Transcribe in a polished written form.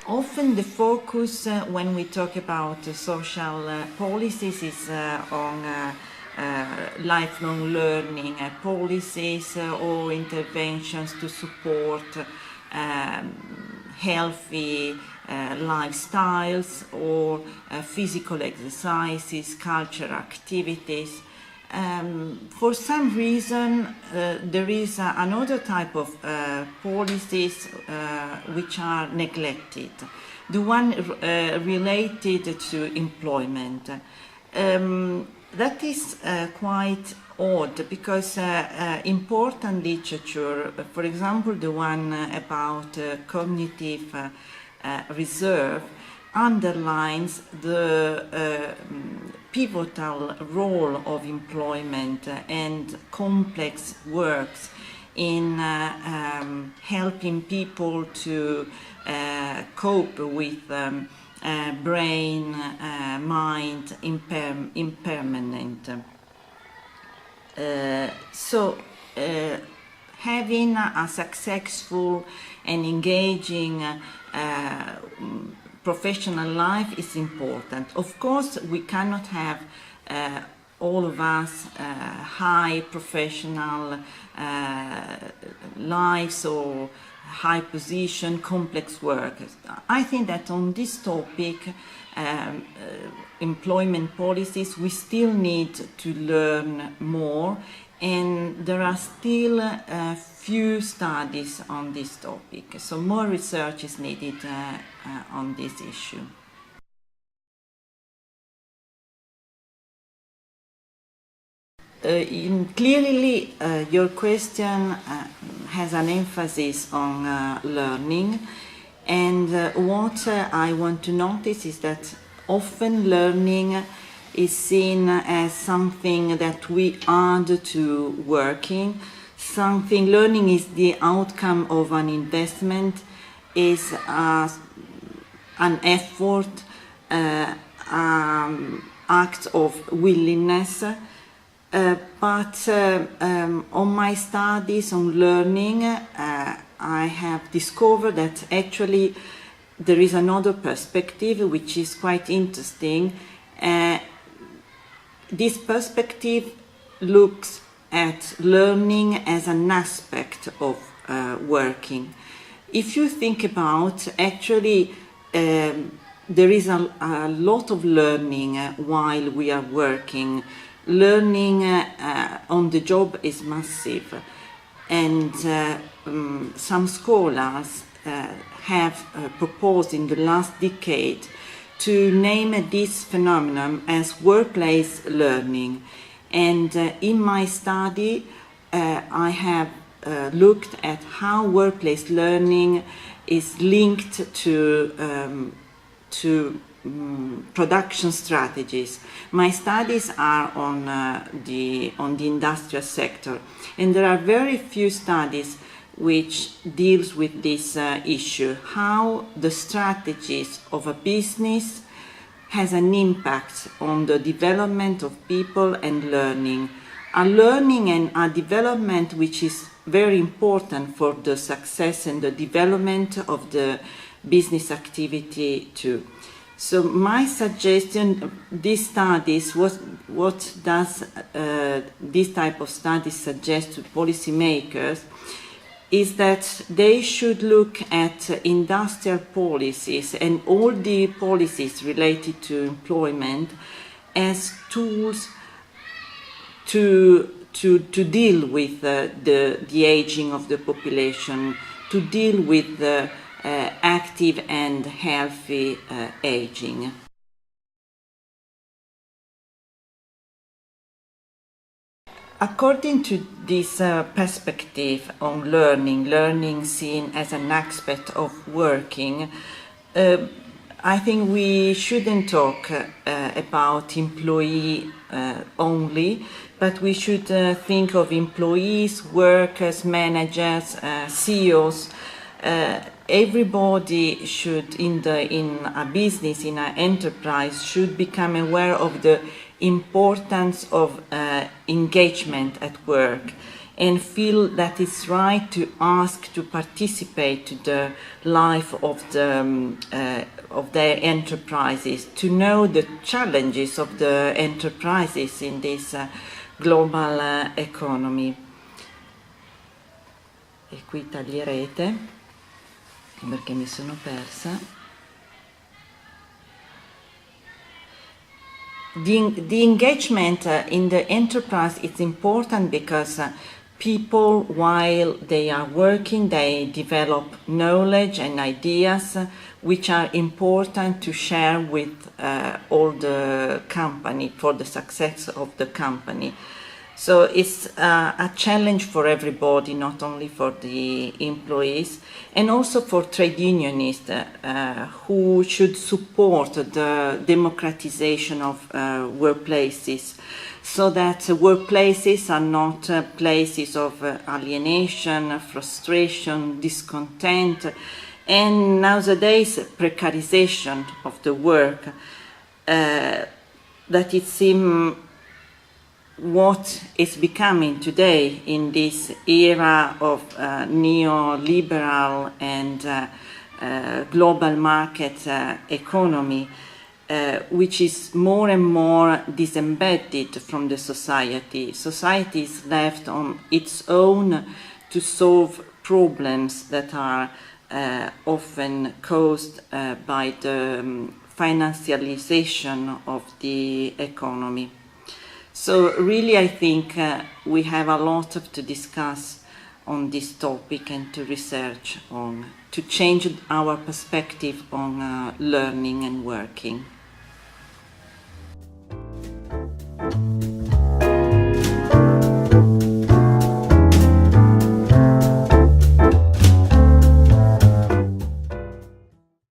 Often the focus when we talk about social policies is on lifelong learning policies or interventions to support healthy lifestyles or physical exercises, cultural activities. For some reason there is another type of policies which are neglected, the one related to employment. That is quite odd because important literature, for example the one about cognitive reserve, underlines the pivotal role of employment and complex works in helping people to cope with brain-mind impairment. So having a successful and engaging professional life is important. Of course, we cannot have all of us high professional lives or high position, complex work. I think that on this topic, employment policies, we still need to learn more, and there are still few studies on this topic, so more research is needed on this issue. Clearly, your question has an emphasis on learning, and what I want to notice is that often learning is seen as something that we add to working. Learning is the outcome of an investment, is an effort, act of willingness. But on my studies on learning, I have discovered that actually there is another perspective which is quite interesting. This perspective looks at learning as an aspect of working. If you think about, actually there is a lot of learning while we are working. Learning on the job is massive, and some scholars have proposed in the last decade to name this phenomenon as workplace learning. And in my study I have looked at how workplace learning is linked to production strategies. My studies are on the industrial sector, and there are very few studies which deals with this issue, how the strategies of a business has an impact on the development of people and learning. A learning and a development which is very important for the success and the development of the business activity too. So my suggestion, these studies, what does this type of studies suggest to policymakers, is that they should look at industrial policies and all the policies related to employment as tools to deal with the aging of the population, to deal with the active and healthy aging. According to this perspective on learning seen as an aspect of working, I think we shouldn't talk about employee only, but we should think of employees, workers, managers, CEOs, everybody should, in a business, in an enterprise, should become aware of the importance of engagement at work, and feel that it's right to ask to participate to the life of their enterprises, to know the challenges of the enterprises in this global economy. E qui taglierete perché mi sono persa. The engagement in the enterprise is important because people, while they are working, they develop knowledge and ideas which are important to share with all the company for the success of the company. So it's a challenge for everybody, not only for the employees, and also for trade unionists who should support the democratization of workplaces, so that workplaces are not places of alienation, frustration, discontent, and nowadays precarization of the work, that it seems what is becoming today in this era of neoliberal and global market economy, which is more and more disembedded from the society. Society is left on its own to solve problems that are often caused by the financialization of the economy. So really I think we have a lot to discuss on this topic and to research on, to change our perspective on learning and working.